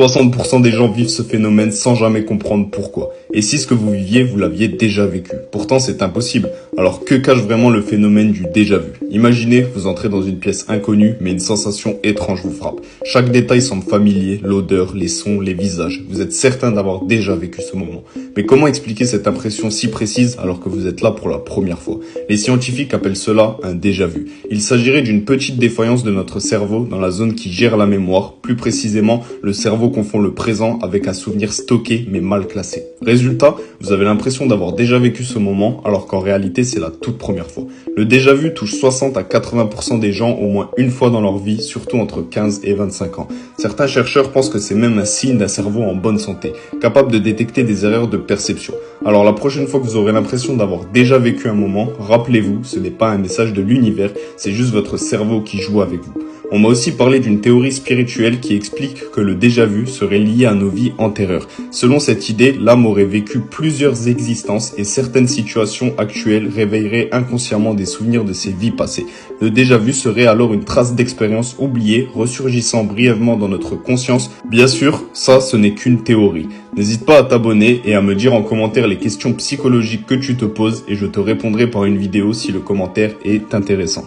60% des gens vivent ce phénomène sans jamais comprendre pourquoi. Et si ce que vous viviez, vous l'aviez déjà vécu. Pourtant, c'est impossible. Alors que cache vraiment le phénomène du déjà vu? Imaginez, vous entrez dans une pièce inconnue, mais une sensation étrange vous frappe. Chaque détail semble familier, l'odeur, les sons, les visages. Vous êtes certain d'avoir déjà vécu ce moment. Mais comment expliquer cette impression si précise alors que vous êtes là pour la première fois? Les scientifiques appellent cela un déjà vu. Il s'agirait d'une petite défaillance de notre cerveau dans la zone qui gère la mémoire. Plus précisément, le cerveau confond le présent avec un souvenir stocké mais mal classé. Résultat, vous avez l'impression d'avoir déjà vécu ce moment alors qu'en réalité c'est la toute première fois. Le déjà vu touche 60 à 80% des gens au moins une fois dans leur vie, surtout entre 15 et 25 ans. Certains chercheurs pensent que c'est même un signe d'un cerveau en bonne santé, capable de détecter des erreurs de perception. Alors la prochaine fois que vous aurez l'impression d'avoir déjà vécu un moment, rappelez-vous, ce n'est pas un message de l'univers, c'est juste votre cerveau qui joue avec vous. On m'a aussi parlé d'une théorie spirituelle qui explique que le déjà-vu serait lié à nos vies antérieures. Selon cette idée, l'âme aurait vécu plusieurs existences et certaines situations actuelles réveilleraient inconsciemment des souvenirs de ses vies passées. Le déjà-vu serait alors une trace d'expérience oubliée, ressurgissant brièvement dans notre conscience. Bien sûr, ça, ce n'est qu'une théorie. N'hésite pas à t'abonner et à me dire en commentaire les questions psychologiques que tu te poses et je te répondrai par une vidéo si le commentaire est intéressant.